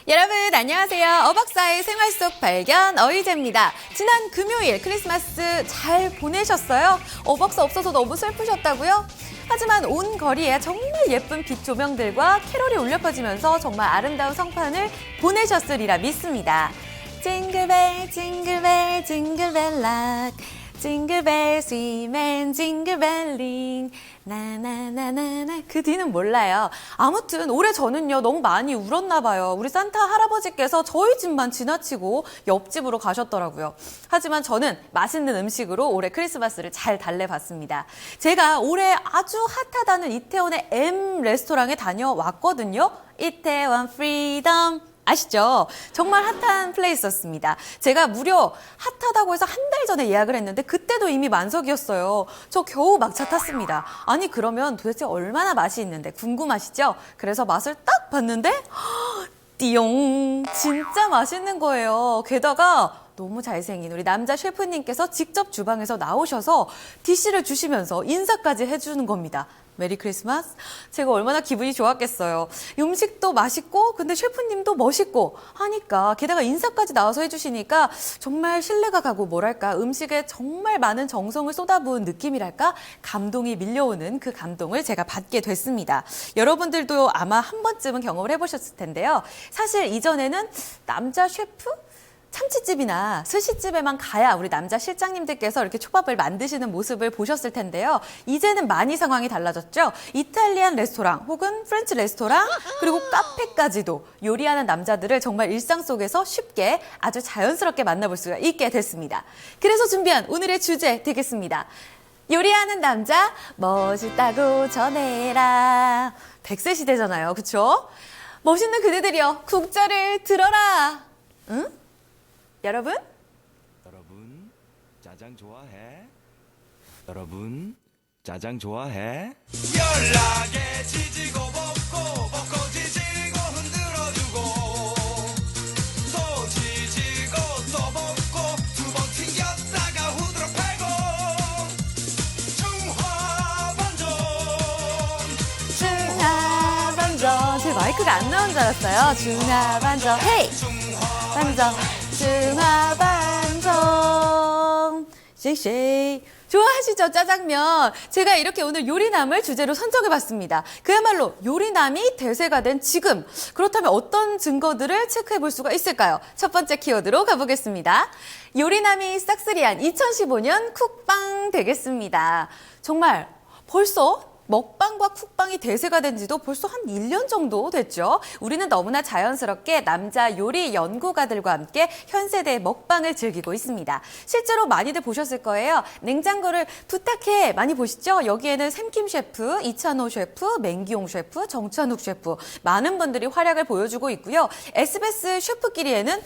여러분 안녕하세요. 어박사의 생활 속 발견 어이제입니다. 지난 금요일 크리스마스 잘 보내셨어요? 어박사 없어서 너무 슬프셨다고요? 하지만 온 거리에 정말 예쁜 빛 조명들과 캐롤이 울려 퍼지면서 정말 아름다운 성탄을 보내셨으리라 믿습니다. 징글벨 징글벨 징글벨 락 징글벨 스위맨 징글벨링 나나나나나 그 뒤는 몰라요. 아무튼 올해 저는요 너무 많이 울었나 봐요. 우리 산타 할아버지께서 저희 집만 지나치고 옆집으로 가셨더라고요. 하지만 저는 맛있는 음식으로 올해 크리스마스를 잘 달래봤습니다. 제가 올해 아주 핫하다는 이태원의 M 레스토랑에 다녀왔거든요. 이태원 프리덤 아시죠? 정말 핫한 플레이스였습니다. 제가 무려 핫하다고 해서 한 달 전에 예약을 했는데 그때도 이미 만석이었어요. 저 겨우 막차 탔습니다. 아니 그러면 도대체 얼마나 맛이 있는데 궁금하시죠? 그래서 맛을 딱 봤는데 띠용 진짜 맛있는 거예요. 게다가 너무 잘생긴 우리 남자 셰프님께서 직접 주방에서 나오셔서 디시를 주시면서 인사까지 해주는 겁니다. 메리 크리스마스? 제가 얼마나 기분이 좋았겠어요. 음식도 맛있고 근데 셰프님도 멋있고 하니까 게다가 인사까지 나와서 해주시니까 정말 신뢰가 가고 뭐랄까 음식에 정말 많은 정성을 쏟아부은 느낌이랄까 감동이 밀려오는 그 감동을 제가 받게 됐습니다. 여러분들도 아마 한 번쯤은 경험을 해보셨을 텐데요. 사실 이전에는 남자 셰프? 참치집이나 스시집에만 가야 우리 남자 실장님들께서 이렇게 초밥을 만드시는 모습을 보셨을 텐데요. 이제는 많이 상황이 달라졌죠. 이탈리안 레스토랑 혹은 프렌치 레스토랑 그리고 카페까지도 요리하는 남자들을 정말 일상 속에서 쉽게 아주 자연스럽게 만나볼 수가 있게 됐습니다. 그래서 준비한 오늘의 주제 되겠습니다. 요리하는 남자 멋있다고 전해라. 100세 시대잖아요. 그쵸? 멋있는 그대들이여 국자를 들어라. 응? 여러분 짜장 좋아해? 여러분 짜장 좋아해? 연락에 지지고 볶고 지지고 흔들어주고 또 지지고 또 볶고 두 번 튕겼다가 후드로 패고 중화반전 제 마이크가 안 나온 줄 알았어요. 중화반전 헤이 반전 중화반전 쉐이쉐이 좋아하시죠? 짜장면. 제가 이렇게 오늘 요리남을 주제로 선정해봤습니다. 그야말로 요리남이 대세가 된 지금. 그렇다면 어떤 증거들을 체크해 볼 수가 있을까요? 첫 번째 키워드로 가보겠습니다. 요리남이 싹쓸이한 2015년 쿡방 되겠습니다. 정말 벌써 먹방과 쿡방이 대세가 된 지도 벌써 한 1년 정도 됐죠. 우리는 너무나 자연스럽게 남자 요리 연구가들과 함께 현 세대의 먹방을 즐기고 있습니다. 실제로 많이들 보셨을 거예요. 냉장고를 부탁해 많이 보시죠? 여기에는 샘킴 셰프, 이찬호 셰프, 맹기용 셰프, 정찬욱 셰프 많은 분들이 활약을 보여주고 있고요. SBS 셰프끼리에는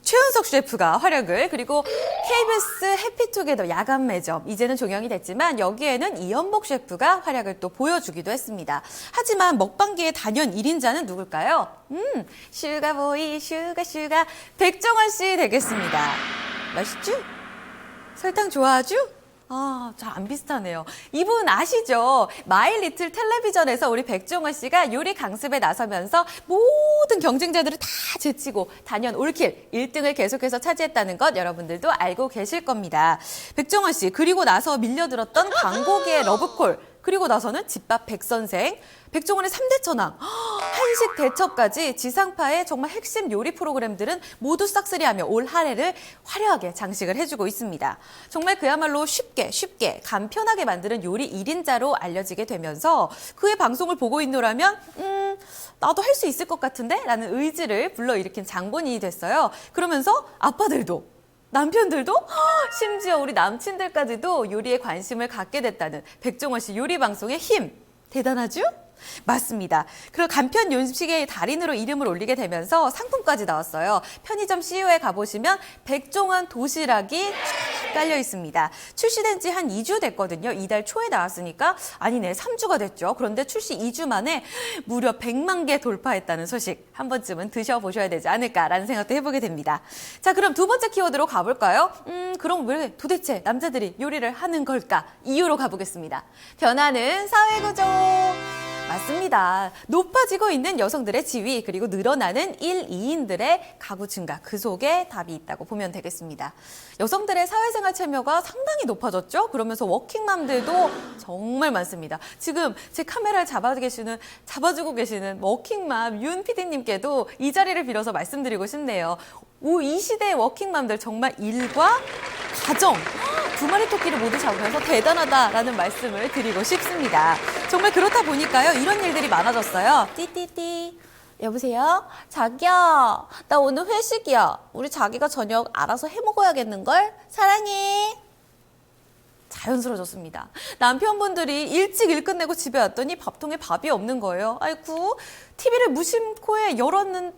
최은석 셰프가 활약을 그리고 KBS 해피투게더 야간 매점 이제는 종영이 됐지만 여기에는 이연복 셰프가 활약을 또 보여주기도 했습니다. 하지만 먹방계의 단연 1인자는 누굴까요? 슈가보이 슈가 백종원 씨 되겠습니다. 맛있죠? 설탕 좋아하죠? 잘 안 비슷하네요. 이분 아시죠? 마이 리틀 텔레비전에서 우리 백종원 씨가 요리 강습에 나서면서 모든 경쟁자들을 다 제치고 단연 올킬 1등을 계속해서 차지했다는 것 여러분들도 알고 계실 겁니다. 백종원 씨 그리고 나서 밀려들었던 광고계의 러브콜 그리고 나서는 집밥 백선생, 백종원의 3대 천왕, 한식 대첩까지 지상파의 정말 핵심 요리 프로그램들은 모두 싹쓸이하며 올 한해를 화려하게 장식을 해주고 있습니다. 정말 그야말로 쉽게 간편하게 만드는 요리 1인자로 알려지게 되면서 그의 방송을 보고 있노라면 나도 할 수 있을 것 같은데? 라는 의지를 불러일으킨 장본인이 됐어요. 그러면서 아빠들도 남편들도 심지어 우리 남친들까지도 요리에 관심을 갖게 됐다는 백종원 씨 요리 방송의 힘 대단하죠? 맞습니다. 그리고 간편 요식의 달인으로 이름을 올리게 되면서 상품까지 나왔어요. 편의점 CEO에 가보시면 백종원 도시락이 쫙 깔려 있습니다. 출시된 지 한 2주 됐거든요. 이달 초에 나왔으니까 아니네 3주가 됐죠. 그런데 출시 2주 만에 무려 100만 개 돌파했다는 소식 한 번쯤은 드셔보셔야 되지 않을까라는 생각도 해보게 됩니다. 자, 그럼 두 번째 키워드로 가볼까요? 그럼 왜 도대체 남자들이 요리를 하는 걸까? 이유로 가보겠습니다. 변하는 사회구조. 맞습니다. 높아지고 있는 여성들의 지위 그리고 늘어나는 1, 2인들의 가구 증가 그 속에 답이 있다고 보면 되겠습니다. 여성들의 사회생활 참여가 상당히 높아졌죠. 그러면서 워킹맘들도 정말 많습니다. 지금 제 카메라를 잡아주고 계시는 워킹맘 윤 PD님께도 이 자리를 빌어서 말씀드리고 싶네요. 이 시대의 워킹맘들 정말 일과 가정 두 마리 토끼를 모두 잡으면서 대단하다라는 말씀을 드리고 싶습니다. 정말 그렇다 보니까요. 이런 일들이 많아졌어요. 띠띠띠. 여보세요? 자기야, 나 오늘 회식이야. 우리 자기가 저녁 알아서 해 먹어야겠는걸? 사랑해. 자연스러워졌습니다. 남편분들이 일찍 일 끝내고 집에 왔더니 밥통에 밥이 없는 거예요. 아이고, TV를 무심코에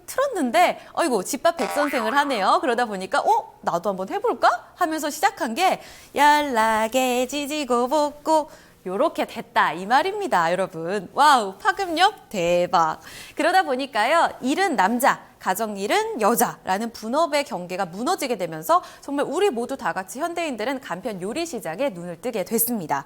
틀었는데, 아이고, 집밥 백선생을 하네요. 그러다 보니까, 나도 한번 해볼까? 하면서 시작한 게, 연락에 지지고 볶고, 요렇게 됐다 이 말입니다, 여러분. 와우, 파급력 대박. 그러다 보니까요, 일은 남자, 가정일은 여자라는 분업의 경계가 무너지게 되면서 정말 우리 모두 다 같이 현대인들은 간편 요리 시장에 눈을 뜨게 됐습니다.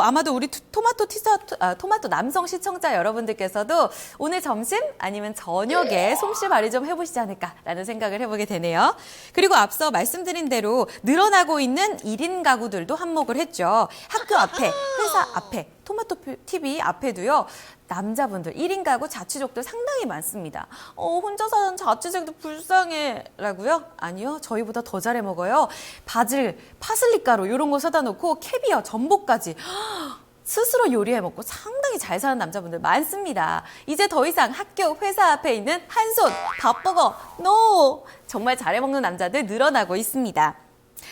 아마도 우리 토마토 남성 시청자 여러분들께서도 오늘 점심 아니면 저녁에 솜씨 발휘 좀 해보시지 않을까라는 생각을 해보게 되네요. 그리고 앞서 말씀드린 대로 늘어나고 있는 1인 가구들도 한몫을 했죠. 학교 앞에, 회사 앞에, 토마토 TV 앞에도요. 남자분들, 1인 가구 자취족들 상당히 많습니다. 혼자 사는 자취생도 불쌍해 라고요? 아니요. 저희보다 더 잘해 먹어요. 바질, 파슬리 가루 이런 거 사다 놓고 캐비어, 전복까지 스스로 요리해 먹고 상당히 잘 사는 남자분들 많습니다. 이제 더 이상 학교, 회사 앞에 있는 한손, 밥버거, 노! 정말 잘해 먹는 남자들 늘어나고 있습니다.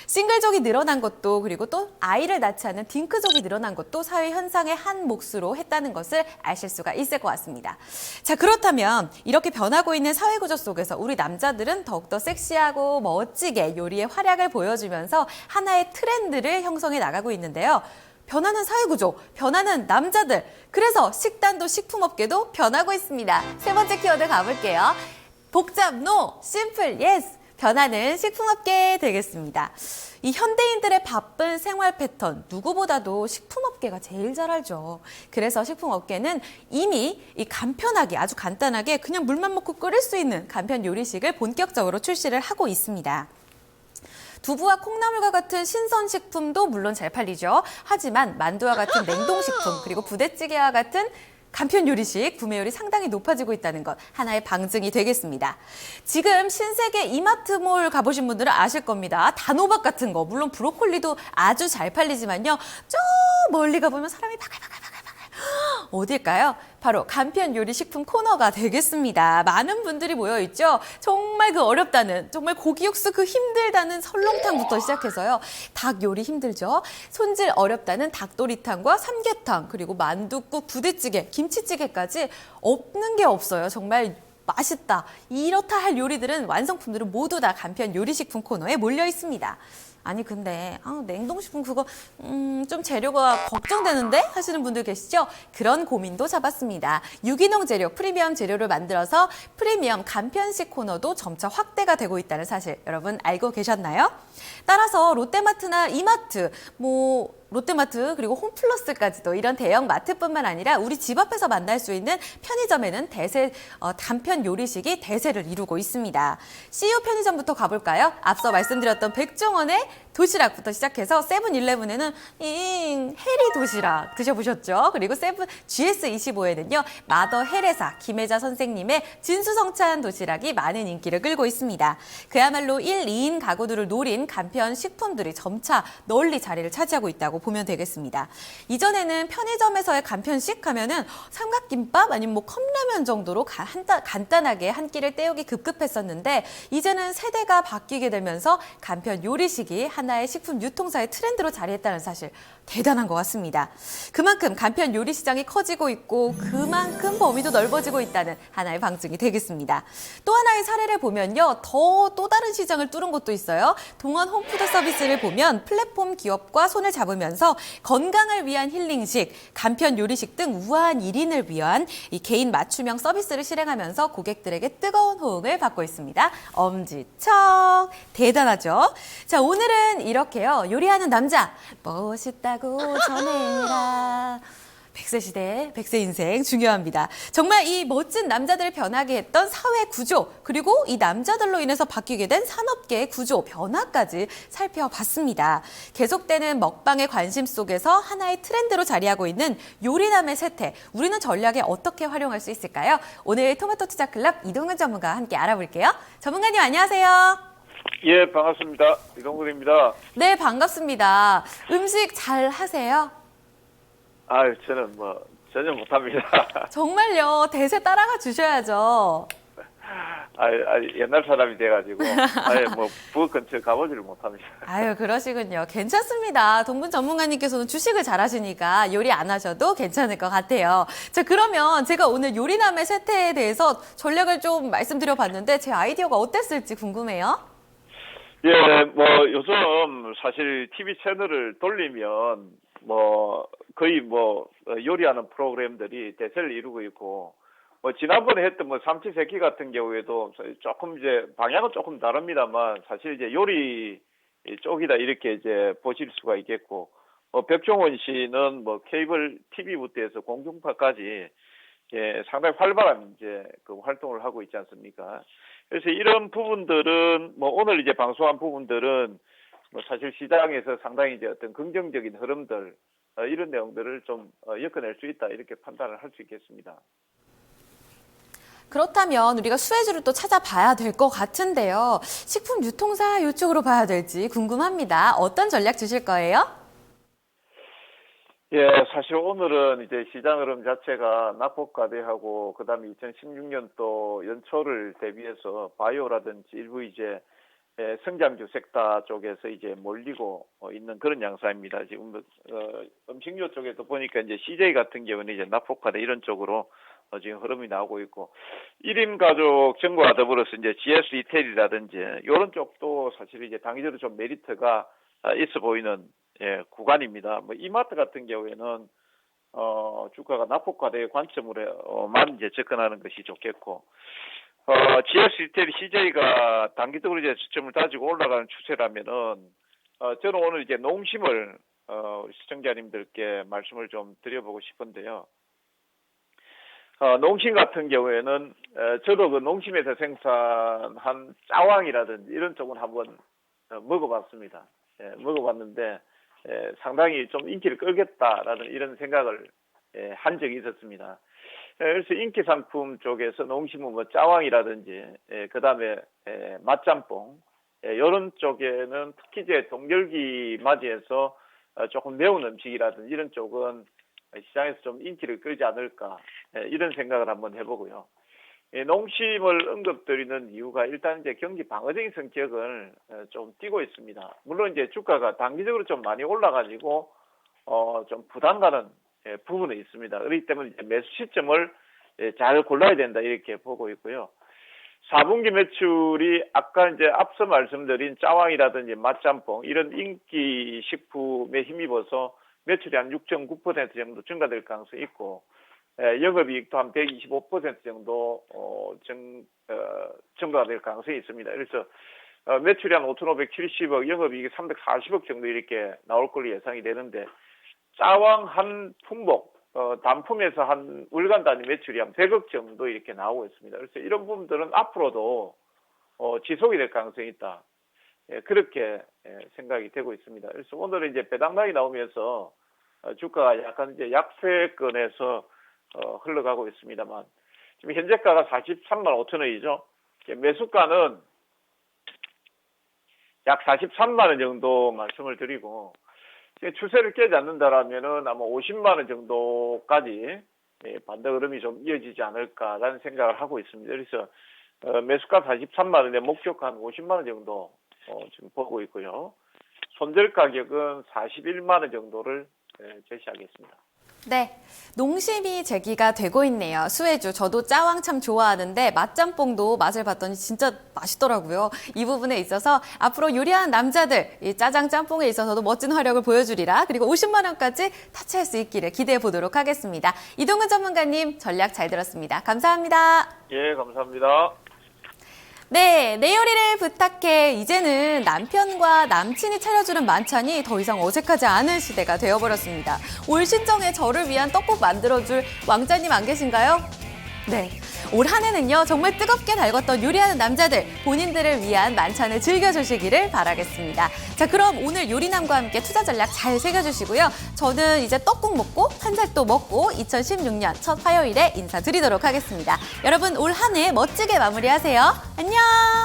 싱글족이 늘어난 것도 그리고 또 아이를 낳지 않은 딩크족이 늘어난 것도 사회 현상의 한 몫으로 했다는 것을 아실 수가 있을 것 같습니다. 자, 그렇다면 이렇게 변하고 있는 사회 구조 속에서 우리 남자들은 더욱더 섹시하고 멋지게 요리의 활약을 보여주면서 하나의 트렌드를 형성해 나가고 있는데요. 변하는 사회 구조, 변하는 남자들. 그래서 식단도 식품업계도 변하고 있습니다. 세 번째 키워드 가볼게요. 복잡 노, 심플 예스. 변하는 식품업계 되겠습니다. 이 현대인들의 바쁜 생활 패턴 누구보다도 식품업계가 제일 잘 알죠. 그래서 식품업계는 이미 이 간편하게 아주 간단하게 그냥 물만 먹고 끓일 수 있는 간편 요리식을 본격적으로 출시를 하고 있습니다. 두부와 콩나물과 같은 신선식품도 물론 잘 팔리죠. 하지만 만두와 같은 냉동식품 그리고 부대찌개와 같은 간편 요리식 구매율이 상당히 높아지고 있다는 것 하나의 방증이 되겠습니다. 지금 신세계 이마트몰 가보신 분들은 아실 겁니다. 단호박 같은 거 물론 브로콜리도 아주 잘 팔리지만요. 저 멀리 가보면 사람이 바글바글 어딜까요? 바로 간편 요리 식품 코너가 되겠습니다. 많은 분들이 모여있죠. 정말 그 어렵다는 정말 고기 육수 그 힘들다는 설렁탕부터 시작해서요. 닭 요리 힘들죠. 손질 어렵다는 닭도리탕과 삼계탕 그리고 만둣국, 부대찌개, 김치찌개까지 없는 게 없어요. 정말 맛있다. 이렇다 할 요리들은 완성품들은 모두 다 간편 요리식품 코너에 몰려 있습니다. 아니 근데 냉동식품 그거 좀 재료가 걱정되는데 하시는 분들 계시죠? 그런 고민도 잡았습니다. 유기농 재료, 프리미엄 재료를 만들어서 프리미엄 간편식 코너도 점차 확대가 되고 있다는 사실 여러분 알고 계셨나요? 따라서 롯데마트나 이마트, 롯데마트 그리고 홈플러스까지도 이런 대형 마트뿐만 아니라 우리 집 앞에서 만날 수 있는 편의점에는 간편 요리식이 대세를 이루고 있습니다. CU 편의점부터 가볼까요? 앞서 말씀드렸던 백종원의 도시락부터 시작해서 세븐일레븐에는 해리 도시락 드셔보셨죠? 그리고 GS25에는요 마더 헤레사 김혜자 선생님의 진수성찬 도시락이 많은 인기를 끌고 있습니다. 그야말로 1, 2인 가구들을 노린 간편 식품들이 점차 널리 자리를 차지하고 있다고 보면 되겠습니다. 이전에는 편의점에서의 간편식 하면은 삼각김밥 아니면 컵라면 정도로 간단하게 한 끼를 때우기 급급했었는데 이제는 세대가 바뀌게 되면서 간편 요리식이 하나의 식품 유통사의 트렌드로 자리했다는 사실 대단한 것 같습니다. 그만큼 간편 요리 시장이 커지고 있고 그만큼 범위도 넓어지고 있다는 하나의 방증이 되겠습니다. 또 하나의 사례를 보면요. 또 다른 시장을 뚫은 곳도 있어요. 동원 홈푸드 서비스를 보면 플랫폼 기업과 손을 잡으면서 건강을 위한 힐링식, 간편 요리식 등 우아한 1인을 위한 이 개인 맞춤형 서비스를 실행하면서 고객들에게 뜨거운 호응을 받고 있습니다. 엄지척 대단하죠? 자, 오늘은 이렇게요. 요리하는 남자 멋있다고 전해라. 100세 시대, 100세 인생 중요합니다. 정말 이 멋진 남자들을 변하게 했던 사회 구조, 그리고 이 남자들로 인해서 바뀌게 된 산업계의 구조, 변화까지 살펴봤습니다. 계속되는 먹방의 관심 속에서 하나의 트렌드로 자리하고 있는 요리남의 세태, 우리는 전략에 어떻게 활용할 수 있을까요? 오늘 토마토 투자클럽 이동근 전문가와 함께 알아볼게요. 전문가님 안녕하세요. 예, 반갑습니다. 이동근입니다. 네, 반갑습니다. 음식 잘 하세요? 저는 전혀 못합니다. 정말요. 대세 따라가 주셔야죠. 옛날 사람이 돼가지고, 부엌 근처 가보지를 못합니다. 아유, 그러시군요. 괜찮습니다. 동분 전문가님께서는 주식을 잘하시니까 요리 안 하셔도 괜찮을 것 같아요. 자, 그러면 제가 오늘 요리남의 세태에 대해서 전략을 좀 말씀드려 봤는데 제 아이디어가 어땠을지 궁금해요. 예, 요즘 사실 TV 채널을 돌리면, 거의 요리하는 프로그램들이 대세를 이루고 있고, 지난번에 했던 삼치새끼 같은 경우에도 조금 이제 방향은 조금 다릅니다만, 사실 이제 요리 쪽이다 이렇게 이제 보실 수가 있겠고, 백종원 씨는 케이블 TV부터 해서 공중파까지 예, 상당히 활발한 이제 그 활동을 하고 있지 않습니까? 그래서 이런 부분들은 오늘 이제 방송한 부분들은 사실 시장에서 상당히 이제 어떤 긍정적인 흐름들 이런 내용들을 좀 엮어낼 수 있다 이렇게 판단을 할 수 있겠습니다. 그렇다면 우리가 수혜주를 또 찾아봐야 될 것 같은데요. 식품 유통사 이쪽으로 봐야 될지 궁금합니다. 어떤 전략 주실 거예요? 예, 사실 오늘은 이제 시장 흐름 자체가 낙폭과대하고 그다음에 2016년도 연초를 대비해서 바이오라든지 일부 이제 성장주 섹터 쪽에서 이제 몰리고 있는 그런 양상입니다. 지금 음식료 쪽에도 보니까 이제 CJ 같은 경우는 이제 낙폭과대 이런 쪽으로 지금 흐름이 나오고 있고 1인 가족 정부와 더불어서 이제 GS 리테일이라든지 이런 쪽도 사실 이제 단기적으로 좀 메리트가 있어 보이는 구간입니다. 이마트 같은 경우에는 주가가 낙폭과대의 관점으로만 이제 접근하는 것이 좋겠고 GS 리테일 CJ가 단기적으로 이제 시점을 따지고 올라가는 추세라면은 저는 오늘 이제 농심을 우리 시청자님들께 말씀을 좀 드려보고 싶은데요. 농심 같은 경우에는 저도 그 농심에서 생산한 짜왕이라든지 이런 쪽은 한번 먹어봤습니다. 먹어봤는데 상당히 좀 인기를 끌겠다라는 이런 생각을 한 적이 있었습니다. 그래서 인기 상품 쪽에서 농심은 짜왕이라든지 그다음에 맛짬뽕 이런 쪽에는 특히 이제 동절기 맞이해서 조금 매운 음식이라든지 이런 쪽은 시장에서 좀 인기를 끌지 않을까 이런 생각을 한번 해보고요. 농심을 언급드리는 이유가 일단 이제 경기 방어적인 성격을 좀 띠고 있습니다. 물론 이제 주가가 단기적으로 좀 많이 올라가지고 좀 부담 가는 부분이 있습니다. 그렇기 때문에 이제 매수 시점을 잘 골라야 된다 이렇게 보고 있고요. 4분기 매출이 아까 이제 앞서 말씀드린 짜왕이라든지 맛짬뽕 이런 인기 식품에 힘입어서 매출이 한 6.9% 정도 증가될 가능성이 있고 영업이익도 한 125% 정도 증가가 될 가능성이 있습니다. 그래서 매출이 한 5,570억, 영업이익이 340억 정도 이렇게 나올 걸로 예상이 되는데 짜왕 한 품목, 단품에서 한 월간 단위 매출이 한 100억 정도 이렇게 나오고 있습니다. 그래서 이런 부분들은 앞으로도 지속이 될 가능성이 있다. 그렇게 생각이 되고 있습니다. 그래서 오늘은 이제 배당락이 나오면서 주가가 약간 이제 약세권에서 흘러가고 있습니다만 지금 현재가가 43만 5천 원이죠. 매수가는 약 43만 원 정도 말씀을 드리고 추세를 깨지 않는다라면은 아마 50만 원 정도까지 반대 흐름이 좀 이어지지 않을까라는 생각을 하고 있습니다. 그래서 매수가 43만 원에 목표가 한 50만 원 정도 지금 보고 있고요. 손절 가격은 41만 원 정도를 제시하겠습니다. 네, 농심이 제기가 되고 있네요. 수혜주, 저도 짜왕 참 좋아하는데 맛짬뽕도 맛을 봤더니 진짜 맛있더라고요. 이 부분에 있어서 앞으로 요리하는 남자들, 이 짜장 짬뽕에 있어서도 멋진 활약을 보여주리라. 그리고 50만 원까지 타치할 수 있기를 기대해 보도록 하겠습니다. 이동근 전문가님 전략 잘 들었습니다. 감사합니다. 예, 감사합니다. 네, 내 요리를 부탁해. 이제는 남편과 남친이 차려주는 만찬이 더 이상 어색하지 않은 시대가 되어버렸습니다. 올 신정에 저를 위한 떡국 만들어줄 왕자님 안 계신가요? 네. 올 한 해는요, 정말 뜨겁게 달궜던 요리하는 남자들, 본인들을 위한 만찬을 즐겨주시기를 바라겠습니다. 자, 그럼 오늘 요리남과 함께 투자 전략 잘 새겨주시고요. 저는 이제 떡국 먹고, 한 살 또 먹고, 2016년 첫 화요일에 인사드리도록 하겠습니다. 여러분, 올 한 해 멋지게 마무리하세요. 안녕!